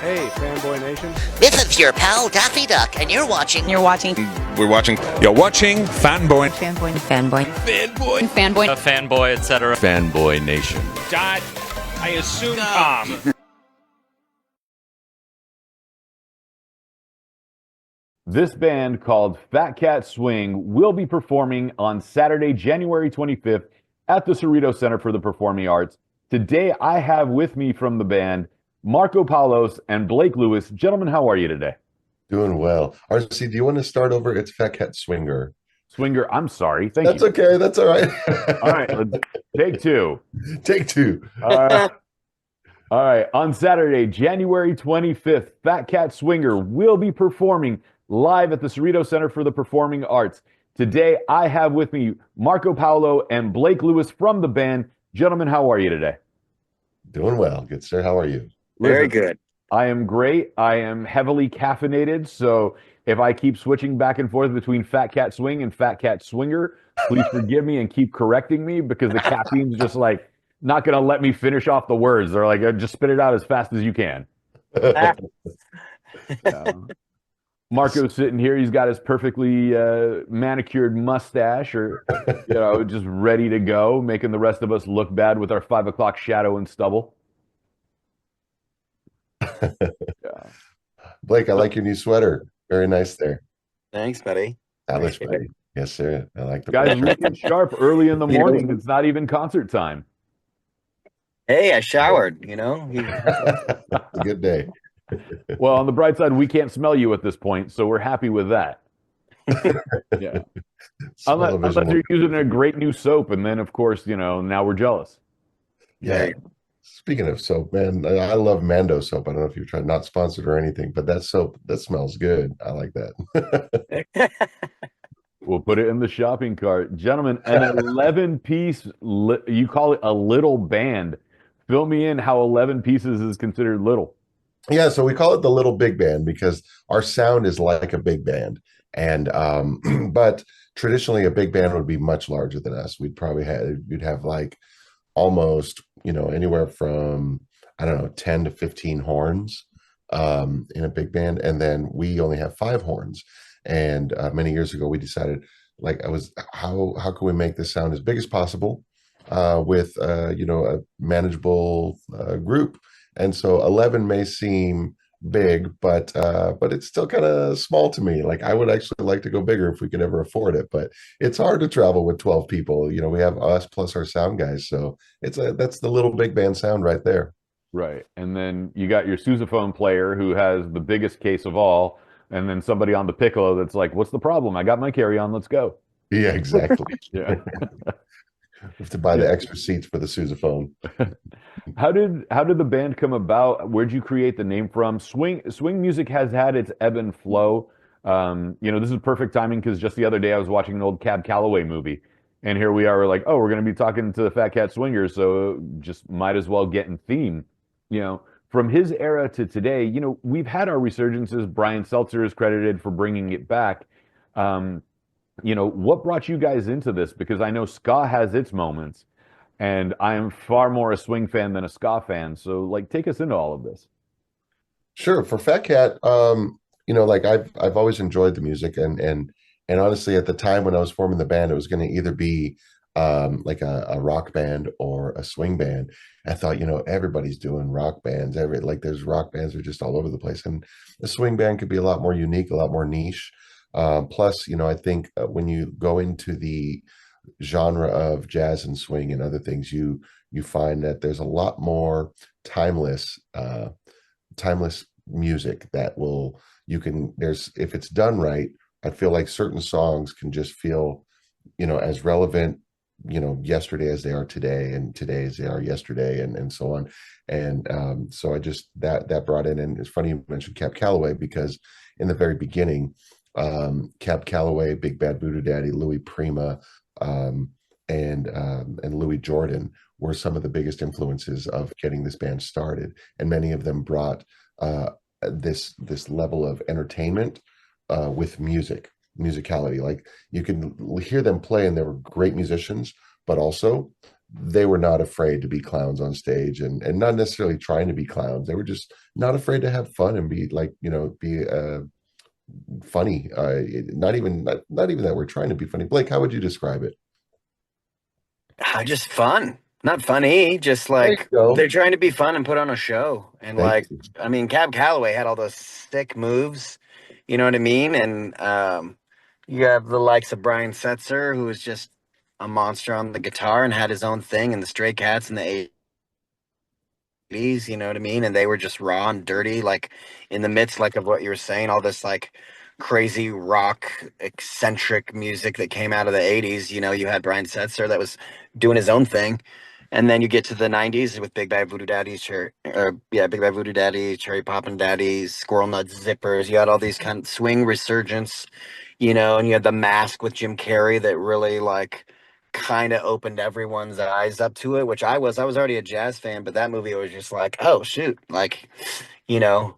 Hey, Fanboy Nation. This is your pal Daffy Duck, and you're watching. You're watching. We're watching. You're watching Fanboy. Fanboy. Fanboy. Fanboy. Fanboy. A fanboy, etc. Fanboy Nation. Dot. I assume Tom. This band called Phat Cat Swing will be performing on Saturday, January 25th at the Cerritos Center for the Performing Arts. Today, I have with me from the band Marco Palos and Blake Lewis. Gentlemen, how are you today? Doing well. RC, do you want to start over? It's Phat Cat Swinger. Swinger, I'm sorry. Thank That's you. okay. That's all right. All right, take two. Take two. All right. On Saturday, January 25th, Phat Cat Swinger will be performing live at the Cerritos Center for the Performing Arts. Today, I have with me Marco Paolo and Blake Lewis from the band. Gentlemen, how are you today? Doing well. Good, sir. How are you? Very good. I am great. I am heavily caffeinated, so if I keep switching back and forth between Phat Cat Swing and Phat Cat Swinger, please forgive me and keep correcting me because the caffeine's just like not going to let me finish off the words. They're like, just spit it out as fast as you can. Marco's sitting here. He's got his perfectly manicured mustache, or just ready to go, making the rest of us look bad with our 5 o'clock shadow and stubble. Yeah. Blake, I like your new sweater. Very nice there. Thanks, buddy. Stylish, buddy. Yes, sir. I like the guys looking sharp early in the morning. It's not even concert time. Hey, I showered. A good day. Well, on the bright side, we can't smell you at this point, so we're happy with that. Yeah. Unless you're using a great new soap, and then, of course, now we're jealous. Yeah. Speaking of soap, man, I love Mando soap. I don't know if you've tried, not sponsored or anything, but that soap, that smells good. I like that. We'll put it in the shopping cart. Gentlemen, an 11-piece, you call it a little band. Fill me in how 11 pieces is considered little. Yeah, so we call it the little big band because our sound is like a big band. And but traditionally a big band would be much larger than us. We'd have like almost, anywhere from, I don't know, 10 to 15 horns in a big band. And then we only have 5 horns. And many years ago, we decided, how can we make this sound as big as possible with, a manageable group? And so 11 may seem big, but it's still kind of small to me. Like, I would actually like to go bigger if we could ever afford it, but it's hard to travel with 12 people. We have us plus our sound guys. So that's the little big band sound right there. Right. And then you got your sousaphone player who has the biggest case of all. And then somebody on the piccolo that's like, what's the problem? I got my carry-on. Let's go. Yeah, exactly. Yeah. Have to buy the extra seats for the sousaphone. How did the band come about? Where'd you create the name from? Swing music has had its ebb and flow. This is perfect timing because just the other day I was watching an old Cab Calloway movie, and here we are. We're like, oh, we're going to be talking to the Phat Cat Swinger, so just might as well get in theme. From his era to today, we've had our resurgences. Brian Seltzer is credited for bringing it back. What brought you guys into this? Because I know ska has its moments, and I am far more a swing fan than a ska fan. So, take us into all of this. Sure. For Phat Cat, I've always enjoyed the music, and honestly, at the time when I was forming the band, it was going to either be like a rock band or a swing band. I thought, everybody's doing rock bands. There's rock bands that are just all over the place, and the swing band could be a lot more unique, a lot more niche. Plus, I think when you go into the genre of jazz and swing and other things, you find that there's a lot more timeless music that if it's done right, I feel like certain songs can just feel, as relevant, yesterday as they are today, and today as they are yesterday, and so on. And so I just, that brought in, and it's funny you mentioned Cab Calloway, because in the very beginning, Cab Calloway, Big Bad Voodoo Daddy, Louis Prima, and Louis Jordan were some of the biggest influences of getting this band started, and many of them brought this level of entertainment with musicality. Like, you can hear them play, and they were great musicians, but also they were not afraid to be clowns on stage, and not necessarily trying to be clowns. They were just not afraid to have fun and be like, be funny. Not even that we're trying to be funny. Blake, how would you describe it? Just fun, not funny. Just There you like go. they're trying to be fun and put on a show. And Thank like, you. I mean, Cab Calloway had all those sick moves. You know what I mean? And you have the likes of Brian Setzer, who was just a monster on the guitar and had his own thing, and the Stray Cats in the '80s. You know what I mean? And they were just raw and dirty, like in the midst, like of what you were saying, all this like crazy rock eccentric music that came out of the '80s. You had Brian Setzer that was doing his own thing, and then you get to the '90s with Big Bad Voodoo Daddies, Big Bad Voodoo Daddy, Cherry Poppin' Daddies, Squirrel Nut Zippers. You had all these kind of swing resurgence, and you had The Mask with Jim Carrey that really like kind of opened everyone's eyes up to it, which I was already a jazz fan, but that movie was just like, oh shoot, like, you know,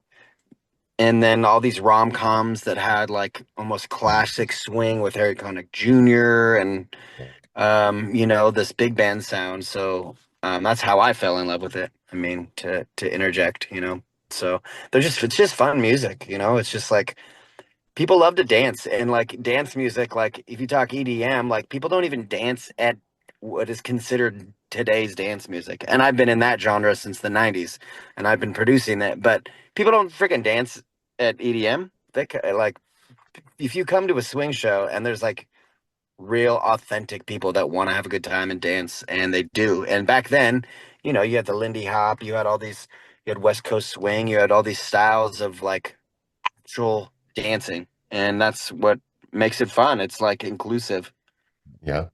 and then all these rom-coms that had like almost classic swing with Harry Connick Jr. and this big band sound. So that's how I fell in love with it. I mean, to interject, so it's just fun music, it's just like people love to dance, and like dance music, like if you talk EDM, like people don't even dance at what is considered today's dance music. And I've been in that genre since the '90s, and I've been producing that, but people don't freaking dance at EDM. Like if you come to a swing show and there's like real authentic people that want to have a good time and dance, and they do. And back then, you had the Lindy Hop, you had West Coast swing, you had all these styles of like actual dancing, and that's what makes it fun. It's like inclusive. Yeah.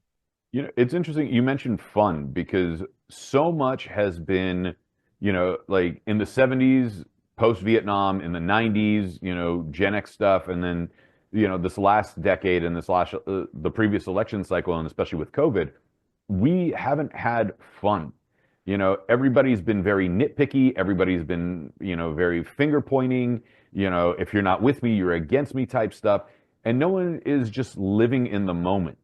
It's interesting you mentioned fun because so much has been, like in the 70s, post-Vietnam, in the 90s, Gen X stuff, and then, this last decade and the previous election cycle, and especially with COVID, we haven't had fun. Everybody's been very nitpicky. Everybody's been, very finger pointing. If you're not with me, you're against me type stuff. And no one is just living in the moment.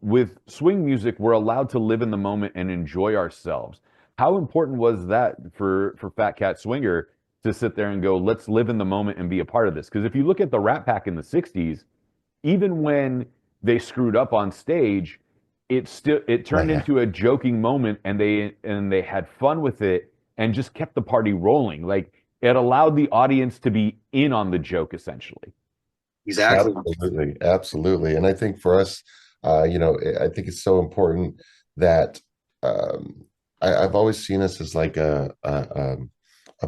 With swing music, we're allowed to live in the moment and enjoy ourselves. How important was that for Phat Cat Swinger to sit there and go, let's live in the moment and be a part of this? Because if you look at the Rat Pack in the 60s, even when they screwed up on stage, it turned Yeah. into a joking moment, and they had fun with it and just kept the party rolling. Like it allowed the audience to be in on the joke essentially. Exactly. Absolutely, absolutely. And I think for us, I think it's so important that I've always seen us as like a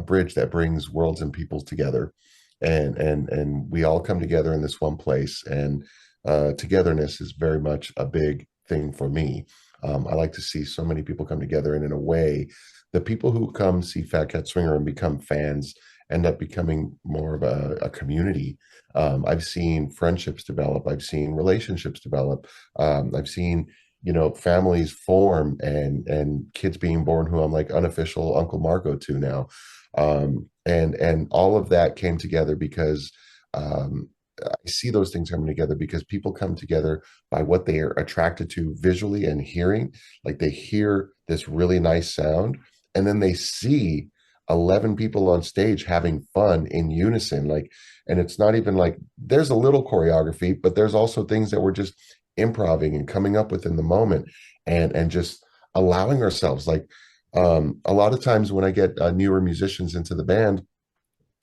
bridge that brings worlds and peoples together, and we all come together in this one place. And togetherness is very much a big thing for me. I like to see so many people come together, and in a way, the people who come see Phat Cat Swinger and become fans end up becoming more of a community. I've seen friendships develop. I've seen relationships develop. I've seen, families form, and kids being born who I'm like unofficial Uncle Marco to now. And all of that came together because I see those things coming together because people come together by what they are attracted to visually and hearing. Like they hear this really nice sound, and then they see 11 people on stage having fun in unison. Like, and it's not even like there's a little choreography, but there's also things that we're just improving and coming up with in the moment, and just allowing ourselves. Like a lot of times when I get newer musicians into the band,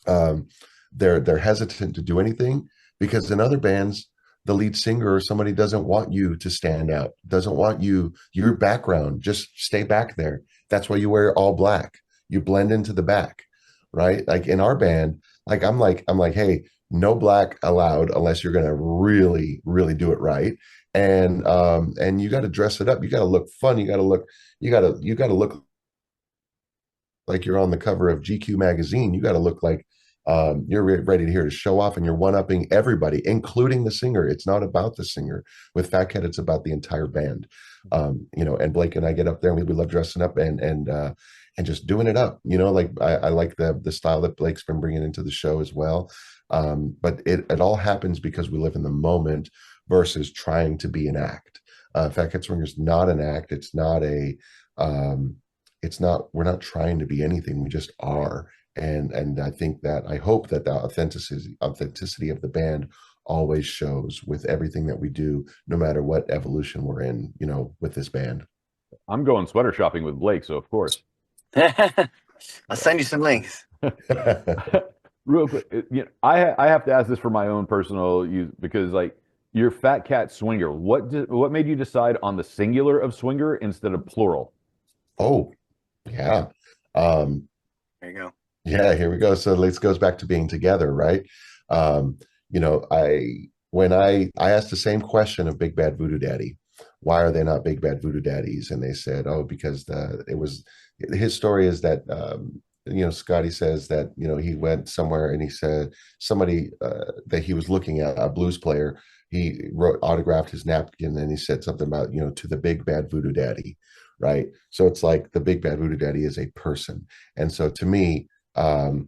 um, they're hesitant to do anything because in other bands, the lead singer or somebody doesn't want you to stand out, doesn't want your background, just stay back there. That's why you wear all black. You blend into the back, right? Like in our band, like I'm like, hey, no black allowed unless you're gonna really, really do it right. And you got to dress it up. You got to look fun. You got to look like you're on the cover of GQ magazine. You got to look like you're ready to here to show off, and you're one-upping everybody, including the singer. It's not about the singer. With Phat Cat, it's about the entire band. And Blake and I get up there, and we love dressing up and just doing it up. Like I like the style that Blake's been bringing into the show as well. But it all happens because we live in the moment versus trying to be an act. Fat Cat Swinger is not an act. It's not a it's not, we're not trying to be anything. We just are. And I think that, I hope that the authenticity of the band always shows with everything that we do, no matter what evolution we're in, you know, with this band. I'm going sweater shopping with Blake, so of course. I'll send you some links. Real quick, I have to ask this for my own personal use because like you're Fat Cat Swinger. What made you decide on the singular of swinger instead of plural? Oh, yeah. Um, There you go. yeah, here we go. So this goes back to being together, right? You know, when I asked the same question of Big Bad Voodoo Daddy, why are they not Big Bad Voodoo Daddies? And they said, oh, because it was, his story is that you know, Scotty says that, you know, he went somewhere and he said somebody that he was looking at, a blues player, he wrote, autographed his napkin, and he said something about, you know, to the Big Bad Voodoo Daddy, right? So it's like the Big Bad Voodoo Daddy is a person. And so to me, um,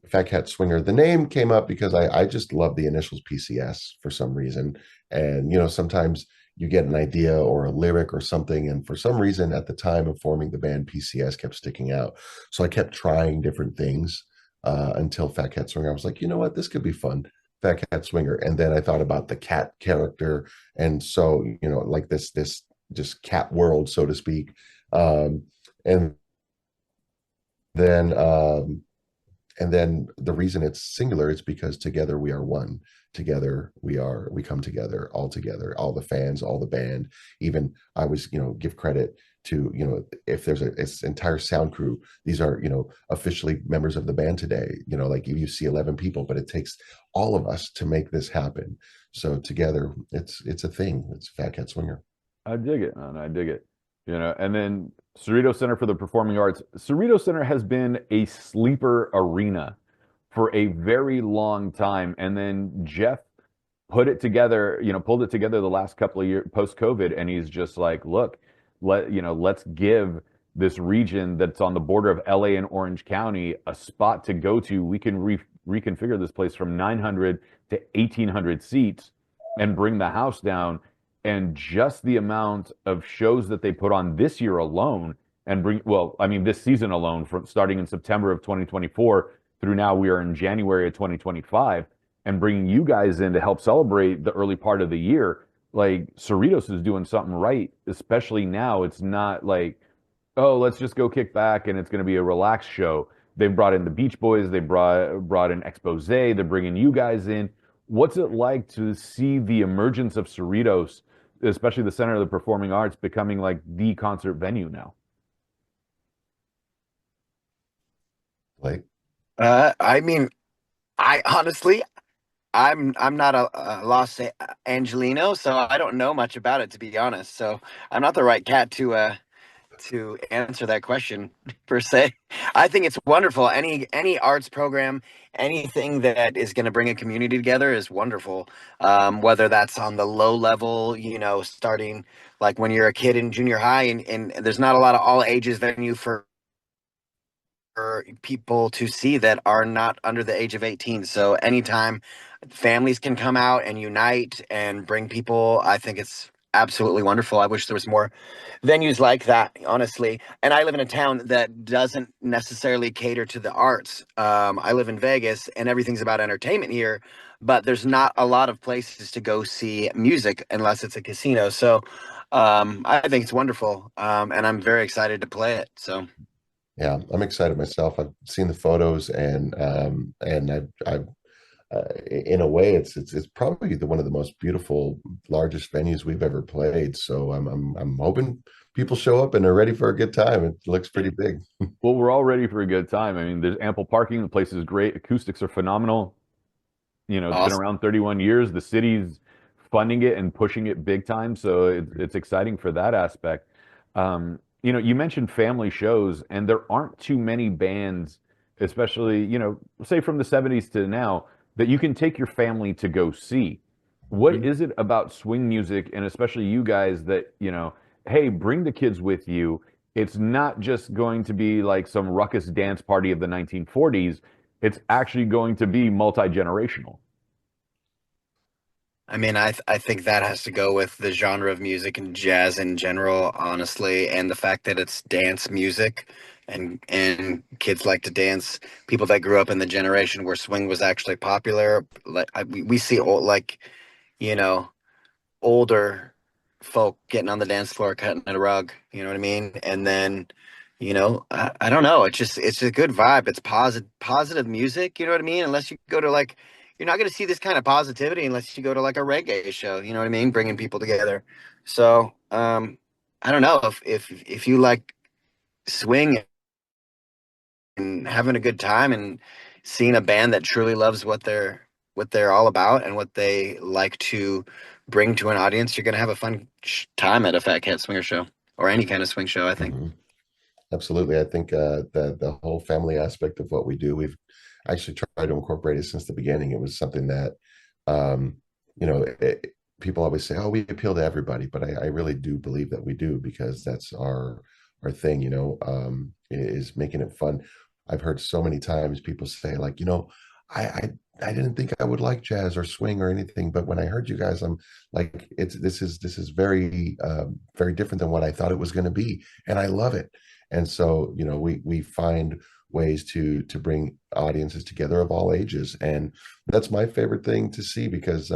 Fat Cat Swinger, the name came up because I just love the initials PCS for some reason. And, you know, sometimes you get an idea or a lyric or something. And for some reason, at the time of forming the band, PCS kept sticking out. So I kept trying different things until Fat Cat Swinger. I was like, you know what, this could be fun. Fat Cat Swinger. And then I thought about the cat character. And so, you know, like this just cat world, so to speak. And then, and then the reason it's singular is because together we are one. Together we come together, all together, all the fans, all the band. Even I was, you know, give credit to, you know, if there's it's entire sound crew, these are, you know, officially members of the band today. You know, like you see 11 people, but it takes all of us to make this happen. So together it's a thing. It's Fat Cat Swinger. I dig it, man. I dig it. You know, and then Cerritos Center for the Performing Arts. Cerritos Center has been a sleeper arena for a very long time. And then Jeff put it together, you know, pulled it together the last couple of years post COVID. And he's just like, look, let's give this region that's on the border of LA and Orange County a spot to go to. We can reconfigure this place from 900 to 1,800 seats and bring the house down. And just the amount of shows that they put on this year alone and this season alone, from starting in September of 2024 through now, we are in January of 2025, and bringing you guys in to help celebrate the early part of the year. Like Cerritos is doing something right, especially now. It's not like, oh, let's just go kick back and it's going to be a relaxed show. They brought in the Beach Boys, they brought in Expose, they're bringing you guys in. What's it like to see the emergence of Cerritos, especially the Center of the Performing Arts, becoming like the concert venue now? Like, I mean, I honestly, I'm not a Los Angelino, so I don't know much about it, to be honest. So I'm not the right cat to answer that question per se. I think it's wonderful. Any arts program, anything that is going to bring a community together is wonderful. Whether that's on the low level, you know, starting like when you're a kid in junior high, and there's not a lot of all ages venue for people to see that are not under the age of 18. So anytime families can come out and unite and bring people, I think it's absolutely wonderful. I wish there was more venues like that, honestly. And I live in a town that doesn't necessarily cater to the arts. I live in Vegas and everything's about entertainment here, but there's not a lot of places to go see music unless it's a casino. So I think it's wonderful. And I'm very excited to play it. So yeah, I'm excited myself. I've seen the photos, and I've in a way, it's probably one of the most beautiful, largest venues we've ever played. So I'm hoping people show up and are ready for a good time. It looks pretty big. Well, we're all ready for a good time. I mean, there's ample parking. The place is great. Acoustics are phenomenal. You know, it's been awesome. around 31 years. The city's funding it and pushing it big time. So it's exciting for that aspect. You know, you mentioned family shows, and there aren't too many bands, especially, you know, say from the 70s to now, that you can take your family to go see. What is it about swing music, and especially you guys, that, you know, hey, bring the kids with you? It's not just going to be like some ruckus dance party of the 1940s. It's actually going to be multi-generational. I mean, I think that has to go with the genre of music and jazz in general, honestly, and the fact that it's dance music, and kids like to dance. People that grew up in the generation where swing was actually popular, like we see old, like, you know, older folk getting on the dance floor cutting a rug, you know what I mean? And then, I don't know, it's a good vibe. It's positive music, you know what I mean? Unless you go to like, you're not going to see this kind of positivity unless you go to like a reggae show, you know what I mean? Bringing people together. So, I don't know if you like swing and having a good time and seeing a band that truly loves what they're all about and what they like to bring to an audience, you're gonna have a fun time at a Fat Cat Swinger show or any kind of swing show, I think. Mhm. Absolutely. I think the whole family aspect of what we do, we've actually tried to incorporate it since the beginning. It was something that, um, people always say, "Oh, we appeal to everybody," but I really do believe that we do because that's our thing. Is making it fun. I've heard so many times people say, like, I I, I didn't think I would like jazz or swing or anything, but when I heard you guys, I'm like, this is very very different than what I thought it was going to be, and I love it. And so, we find ways to bring audiences together of all ages, and that's my favorite thing to see because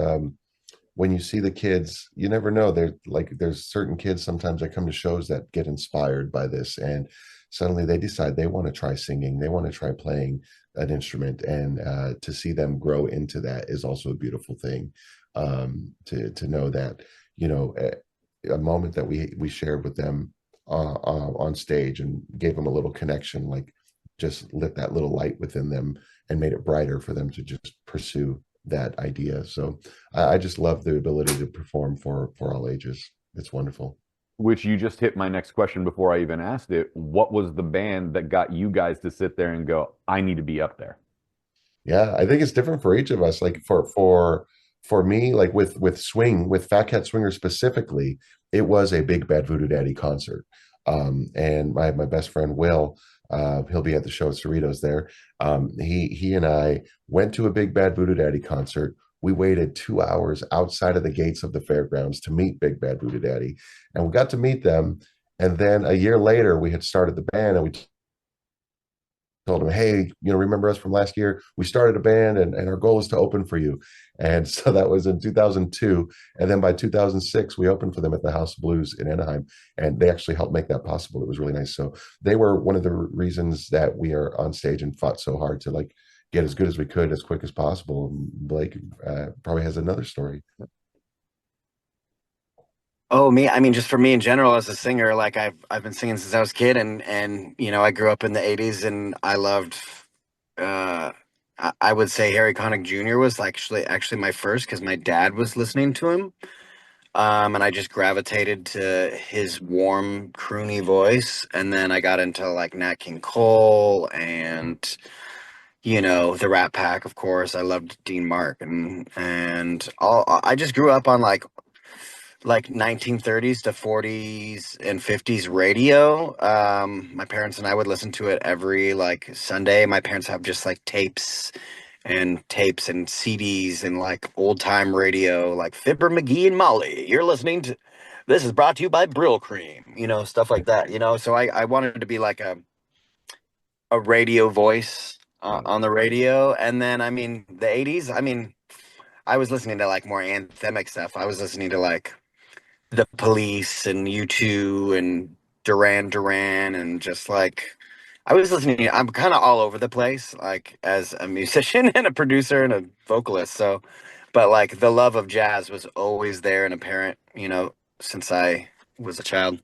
when you see the kids, you never know. There's certain kids sometimes that come to shows that get inspired by this, and suddenly they decide they want to try singing, they want to try playing an instrument, and to see them grow into that is also a beautiful thing. To know that a moment that we shared with them on stage and gave them a little connection, like just lit that little light within them and made it brighter for them to just pursue that idea. So I just love the ability to perform for all ages. It's wonderful. Which you just hit my next question before I even asked it. What was the band that got you guys to sit there and go, I need to be up there? Yeah, I think it's different for each of us. Like for me, like with swing, with Fat Cat Swinger specifically, it was a Big Bad Voodoo Daddy concert. And my best friend Will, he'll be at the show at Cerritos there. He and I went to a Big Bad Voodoo Daddy concert. We waited 2 hours outside of the gates of the fairgrounds to meet Big Bad Voodoo Daddy, and we got to meet them. And then a year later, we had started the band, and we told him, "Hey, remember us from last year? We started a band, and our goal is to open for you." And so that was in 2002. And then by 2006, we opened for them at the House of Blues in Anaheim. And they actually helped make that possible. It was really nice. So they were one of the reasons that we are on stage and fought so hard to like get as good as we could as quick as possible. And Blake probably has another story. Oh, me, I mean, just for me in general as a singer, like I've been singing since I was a kid, and I grew up in the 80s, and I loved uh I would say Harry Connick Jr. was actually my first because my dad was listening to him. And I just gravitated to his warm, croony voice. And then I got into like Nat King Cole and, the Rat Pack, of course. I loved Dean Martin and all. I just grew up on like 1930s to 40s and 50s radio. My parents and I would listen to it every like Sunday. My parents have just like tapes and CDs and like old time radio, like Fibber McGee and Molly. You're listening to this is brought to you by Brill Cream, stuff like that, So I wanted to be like a radio voice Got it. on the radio. And then, I mean, the 80s, I mean, I was listening to like more anthemic stuff. I was listening to like The Police and U2 and Duran Duran and just like I was listening. I'm kind of all over the place, like as a musician and a producer and a vocalist. So, but like the love of jazz was always there and apparent, since I was a child.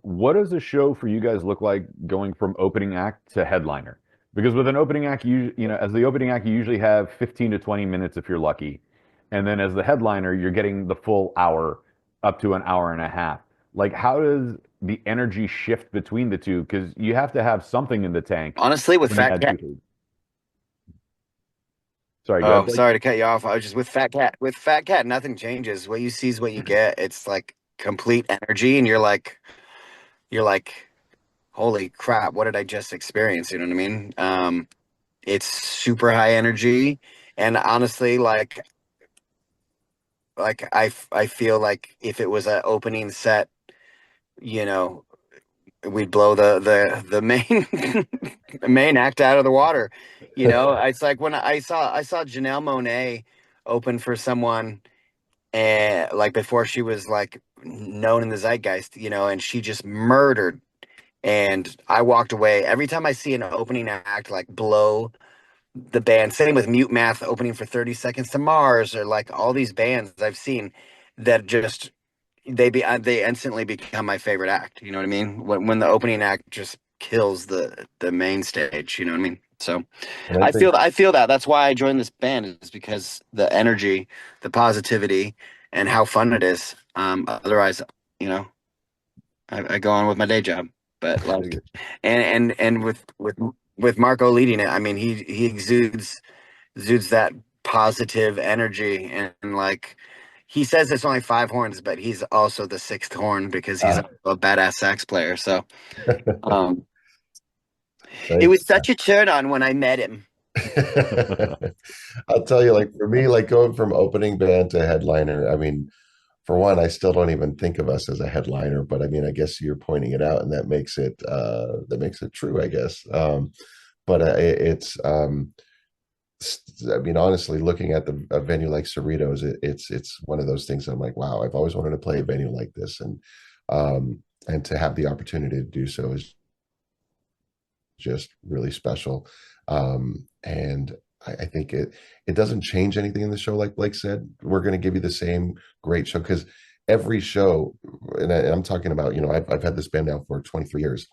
What does a show for you guys look like going from opening act to headliner? Because with an opening act, as the opening act, you usually have 15 to 20 minutes if you're lucky. And then as the headliner, you're getting the full hour up to an hour and a half. Like, how does the energy shift between the two? Because you have to have something in the tank Honestly, with when you Fat add Cat. two. Sorry, go ahead, Oh, Blake. sorry to cut you off. I was just with Fat Cat. With Fat Cat, nothing changes. What you see is what you get. It's like complete energy, and you're like, holy crap, what did I just experience? You know what I mean? It's super high energy, and honestly, like like I feel like if it was an opening set, you know, we'd blow the main the main act out of the water. You know, it's like when I saw Janelle Monáe open for someone, and like before she was like known in the zeitgeist, you know, and she just murdered. And I walked away every time I see an opening act like blow the band. Same with Mute Math opening for 30 Seconds to Mars, or like all these bands I've seen that just they instantly become my favorite act. You know what I mean? When the opening act just kills the main stage. You know what I mean? So And I think I feel that. That's why I joined this band, is because the energy, the positivity, and how fun it is. Otherwise, you know, I go on with my day job. But like, and with Marco leading it, I mean, he exudes that positive energy, and like he says it's only five horns, but he's also the sixth horn because he's uh, a badass sax player. So um, it thanks. was such a turn on when I met him. I'll tell you, like for me, like going from opening band to headliner, I mean, for one, I still don't even think of us as a headliner, but I mean, I guess you're pointing it out, and that makes it true, I guess. But it's I mean, honestly, looking at a venue like Cerritos, it's one of those things that I'm like, wow, I've always wanted to play a venue like this, and to have the opportunity to do so is just really special. And I think it doesn't change anything in the show. Like Blake said, we're going to give you the same great show, because every show, and I'm talking about, you know, I've had this band now for 23 years.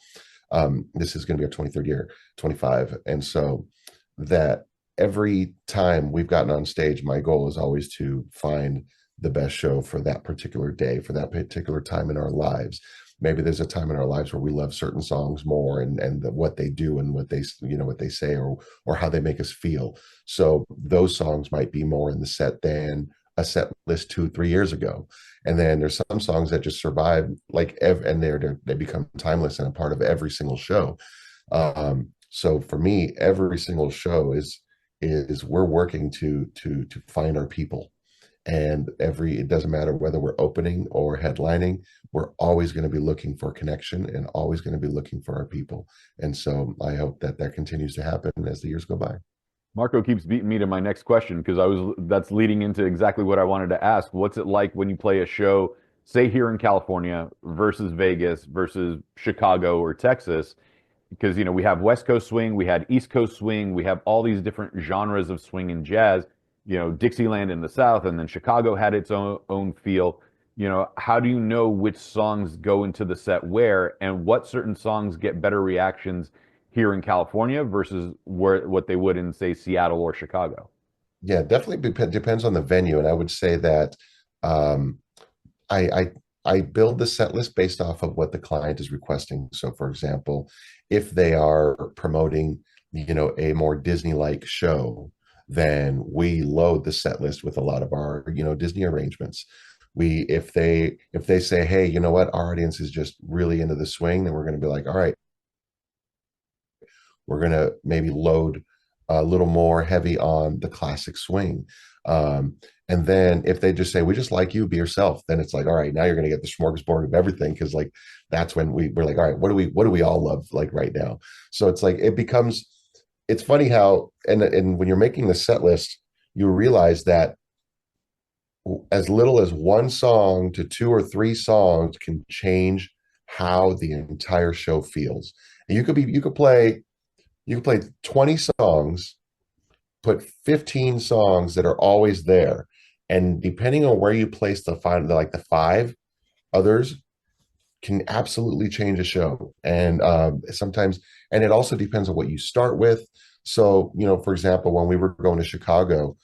This is going to be our 23rd year, 25. And so that every time we've gotten on stage, my goal is always to find the best show for that particular day, for that particular time in our lives. Maybe there's a time in our lives where we love certain songs more, and what they do and what they, you know, what they say, or how they make us feel. So those songs might be more in the set than a set list 2-3 years ago. And then there's some songs that just survive, like and they become timeless and a part of every single show. So for me, every single show is we're working to find our people. And it doesn't matter whether we're opening or headlining, we're always going to be looking for connection and always going to be looking for our people. And so I hope that continues to happen as the years go by. Marco keeps beating me to my next question because that's leading into exactly what I wanted to ask. What's it like when you play a show, say here in California versus Vegas versus Chicago or Texas? Because we have West Coast swing, we had East Coast swing, we have all these different genres of swing and jazz. Dixieland in the South, and then Chicago had its own feel. How do you know which songs go into the set where, and what certain songs get better reactions here in California versus what they would in, say, Seattle or Chicago? Yeah, definitely depends on the venue, and I would say that um, I build the set list based off of what the client is requesting. So, for example, if they are promoting, a more Disney-like show, then we load the set list with a lot of our, Disney arrangements. If they say, hey, you know what, our audience is just really into the swing, then we're going to be like, all right, we're going to maybe load a little more heavy on the classic swing. And then if they just say, we just like you, be yourself, then it's like, all right, now you're going to get the smorgasbord of everything. Cause like, that's when we're like, all right, what do we all love like right now? So it's like, it's funny how, and when you're making the set list, you realize that as little as one song to 2 or 3 songs can change how the entire show feels. And you could play 20 songs, put 15 songs that are always there. And depending on where you place the 5 others can absolutely change a show. And sometimes, and it also depends on what you start with. So, for example, when we were going to Chicago,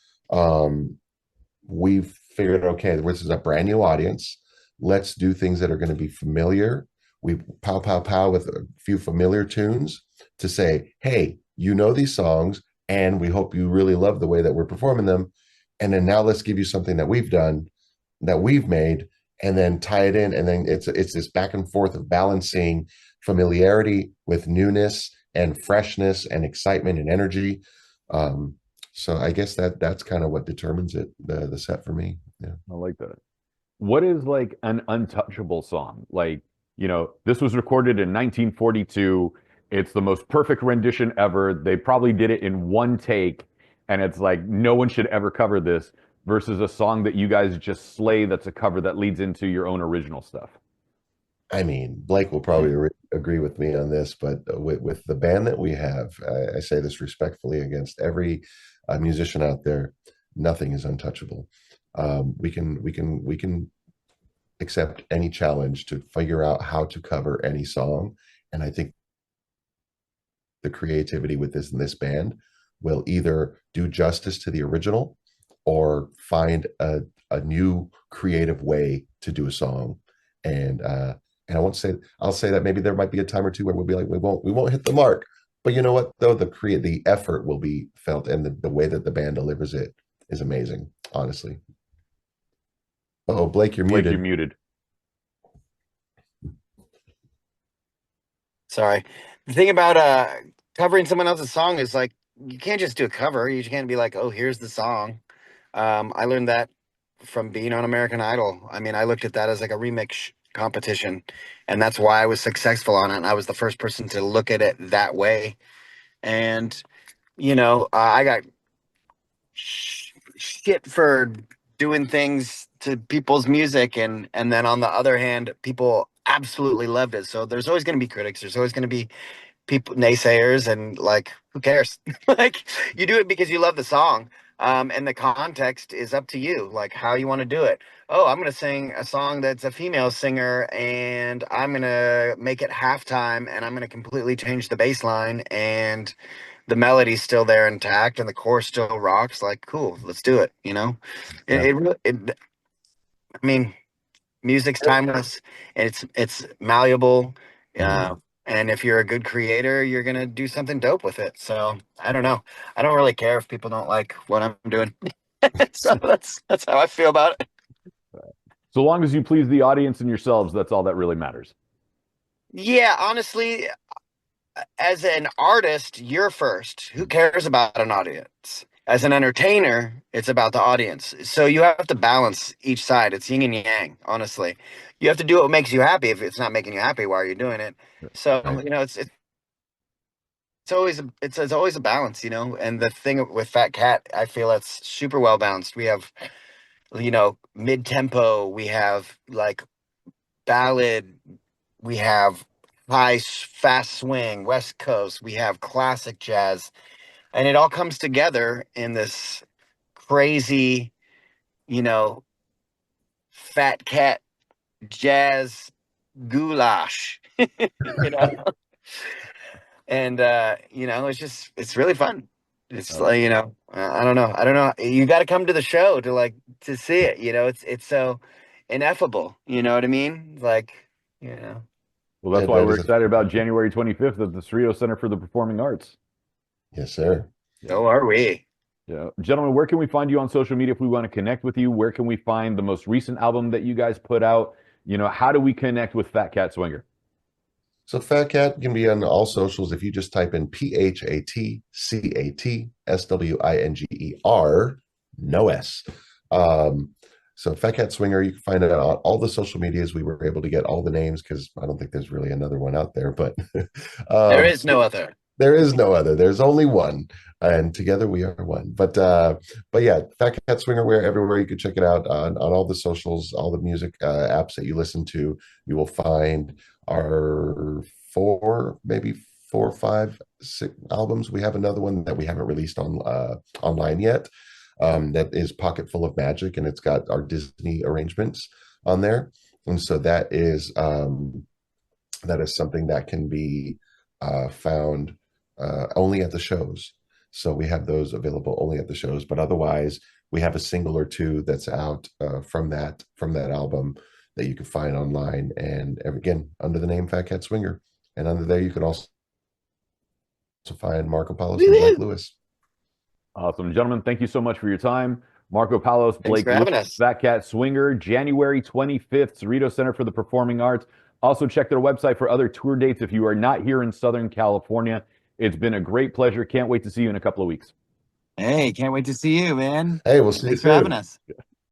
we figured, okay, this is a brand new audience. Let's do things that are going to be familiar. We pow, pow, pow with a few familiar tunes to say, hey, these songs, and we hope you really love the way that we're performing them. And then now let's give you something that we've done, that we've made, and then tie it in. And then it's this back and forth of balancing familiarity with newness and freshness and excitement and energy. So I guess that's kind of what determines the set for me. I like that. What is like an untouchable song? Like, this was recorded in 1942. It's the most perfect rendition ever. They probably did it in one take, and it's like no one should ever cover this versus a song that you guys just slay that's a cover that leads into your own original stuff. I mean, Blake will probably agree with me on this, but with the band that we have, I say this respectfully against every musician out there, nothing is untouchable. We can accept any challenge to figure out how to cover any song, and I think the creativity with this band will either do justice to the original or find a new creative way to do a song. And I'll say that maybe there might be a time or two where we'll be like, we won't hit the mark. But you know what, though? The effort will be felt, and the way that the band delivers it is amazing, honestly. Oh, Blake, you're Blake, muted. you're muted. Sorry. The thing about covering someone else's song is like you can't just do a cover. You can't be like, oh, here's the song. I learned that from being on American Idol. I mean, I looked at that as like a remix competition, and that's why I was successful on it. And I was the first person to look at it that way. And I got shit for doing things to people's music, and then on the other hand, people absolutely loved it. So there's always going to be critics. There's always going to be people naysayers, and like, who cares? Like, you do it because you love the song. And the context is up to you, like how you want to do it. Oh, I'm going to sing a song that's a female singer, and I'm going to make it halftime, and I'm going to completely change the bass line, and the melody's still there intact, and the chorus still rocks. Like, cool, let's do it. Yeah. I mean, music's timeless, and it's malleable. And if you're a good creator, you're gonna do something dope with it. So I don't know. I don't really care if people don't like what I'm doing. So that's how I feel about it. So long as you please the audience and yourselves, that's all that really matters. Yeah, honestly, as an artist, you're first. Who cares about an audience? As an entertainer, it's about the audience. So you have to balance each side. It's yin and yang, honestly. You have to do what makes you happy. If it's not making you happy, why are you doing it? So, Right. it's always a balance, And the thing with Phat Cat, I feel it's super well balanced. We have, mid tempo, we have like ballad, we have fast swing, West Coast, we have classic jazz, and it all comes together in this crazy, you know, Phat Cat jazz goulash, you know. And it's really fun. It's like, I don't know. You got to come to the show to see it. It's so ineffable. You know what I mean? Like, Well, that's why we're excited about January 25th at the Cerritos Center for the Performing Arts. Yes, sir. So are we. Yeah. Gentlemen, where can we find you on social media if we want to connect with you? Where can we find the most recent album that you guys put out? How do we connect with Phat Cat Swinger? So Phat Cat can be on all socials if you just type in PhatCatswinger, no S. So Phat Cat Swinger, you can find it on all the social medias. We were able to get all the names because I don't think there's really another one out there, but there is no other. There is no other. There's only one, and together we are one. But yeah, Phat Cat Swinger, where everywhere you can check it out on all the socials, all the music apps that you listen to. You will find our maybe 4 or 5, 6 albums. We have another one that we haven't released on online yet. That is Pocket Full of Magic, and it's got our Disney arrangements on there. And so that is something that can be found only at the shows. So we have those available only at the shows, but otherwise we have a single or two that's out from that album that you can find online, and again under the name Phat Cat Swinger. And under there you can also find Marco Palos and Blake Lewis. Awesome. Gentlemen, thank you so much for your time. Marco Palos, Blake Lewis, Phat Cat Swinger, January 25th, Cerritos Center for the Performing Arts. Also check their website for other tour dates if you are not here in Southern California. It's been a great pleasure. Can't wait to see you in a couple of weeks. Hey, can't wait to see you, man. Hey, we'll see you soon. Thanks for having us.